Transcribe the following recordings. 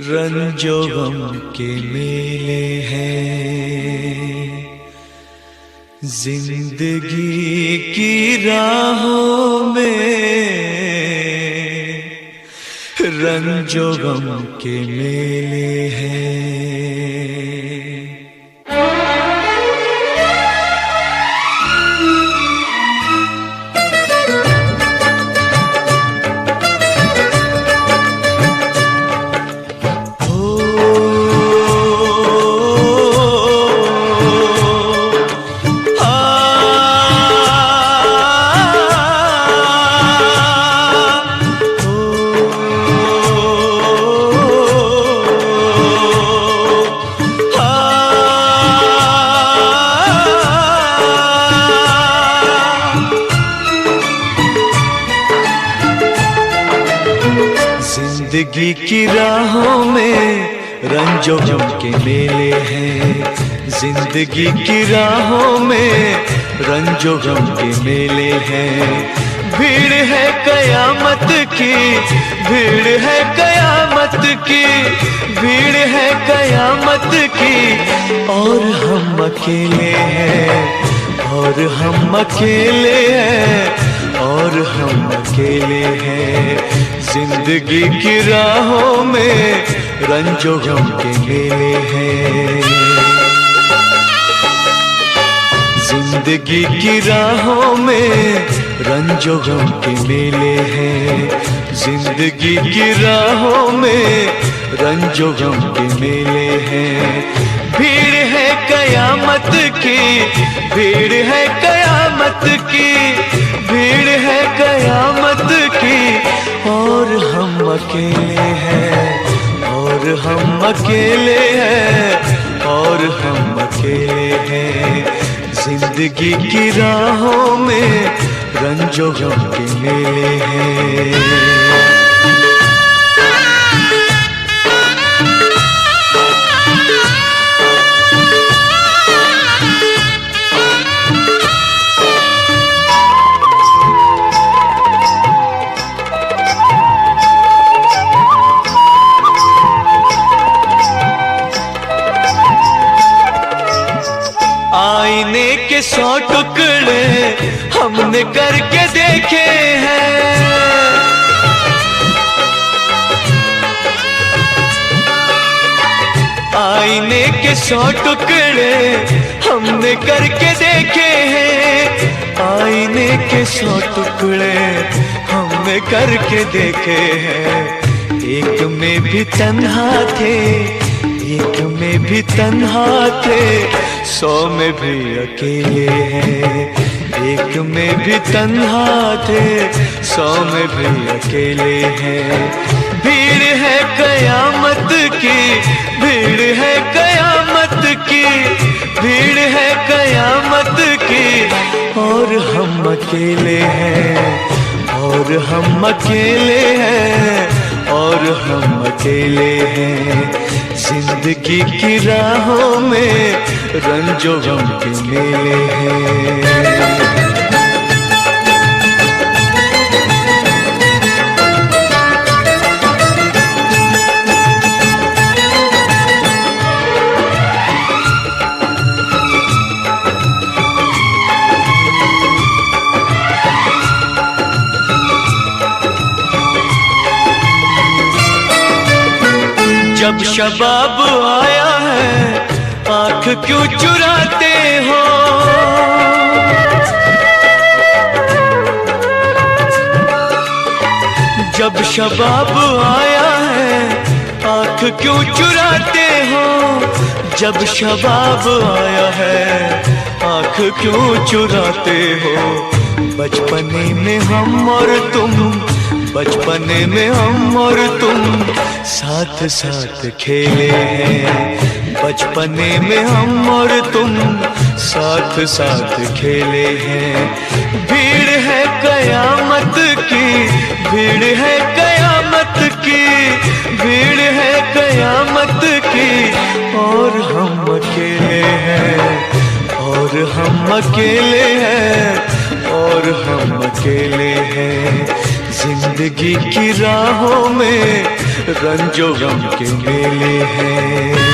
रंजो गम के मेले हैं जिंदगी की राहों में, रंजो गम के मेले हैं। जिंदगी की राहों में रंजो गम के मेले हैं, जिंदगी की राहों में रंजो गम के मेले हैं। भीड़ है कयामत की, भीड़ है कयामत की, भीड़ है कयामत की, और हम अकेले हैं, और हम अकेले हैं, और हम अकेले हैं। जिंदगी की राहों में रंजो गम के मेले हैं, जिंदगी की राहों में रंजो गम के मेले हैं, जिंदगी की राहों में रंजो गम के मेले हैं। भीड़ है कयामत की, भीड़ है कयामत की, भीड़ है कयामत की, और हम अकेले हैं, और हम अकेले हैं, और हम अकेले हैं। जिंदगी की राहों में रंजो गम के मेले हैं। आईने के 100 टुकड़े हमने करके देखे हैं, आईने के 100 टुकड़े हमने करके देखे हैं, आईने के 100 टुकड़े हमने करके देखे हैं। एक में भी तन्हा थे, एक में भी तन्हा थे, 100 में भी अकेले हैं। एक में भी तन्हा थे, 100 में भी अकेले हैं। भीड़ है कयामत की, भीड़ है कयामत की, भीड़ है कयामत की, और हम अकेले हैं, और हम अकेले हैं, और हम अकेले हैं। जिंदगी की राहों में रंजो गम के मेले हैं। जब शबाब आया है आँख क्यों चुराते हो, जब शबाब आया है आँख क्यों चुराते हो, जब शबाब आया है आँख क्यों चुराते हो। बचपने में हम और तुम, बचपने में हम और तुम साथ साथ खेले हैं, बचपने में हम और तुम साथ साथ खेले हैं। भीड़ है कयामत की, भीड़ है कयामत की, भीड़ है कयामत की, और हम अकेले हैं, और हम अकेले हैं, और हम अकेले हैं। जिंदगी की राहों में रंजो गम के मेले हैं।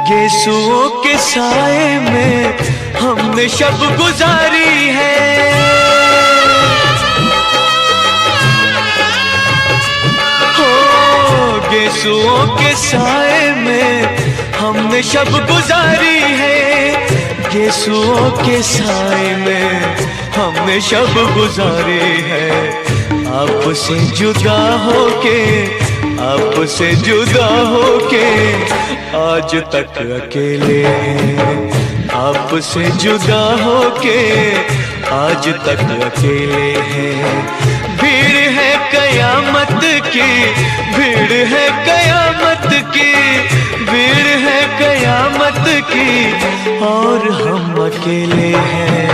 गेसुओं के साए में हमने शब गुजारी है, हो गेसुओं के साए में हमने शब गुजारी है। गेसुओं के साए में हमने शब गुजारी है। आपसे जुदा होके, आपसे जुदा होके आज तक अकेले हैं। आपसे जुदा होके आज तक अकेले हैं। भीड़ है कयामत की, भीड़ है कयामत की, भीड़ है कयामत की, और हम अकेले हैं,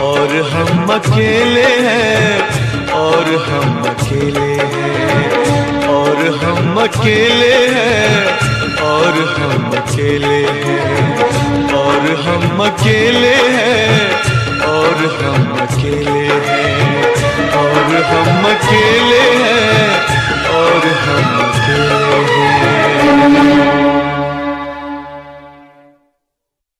और हम अकेले हैं, और हम अकेले हैं, और हम अकेले हैं, और हम अकेले हैं, और हम अकेले हैं, और हम अकेले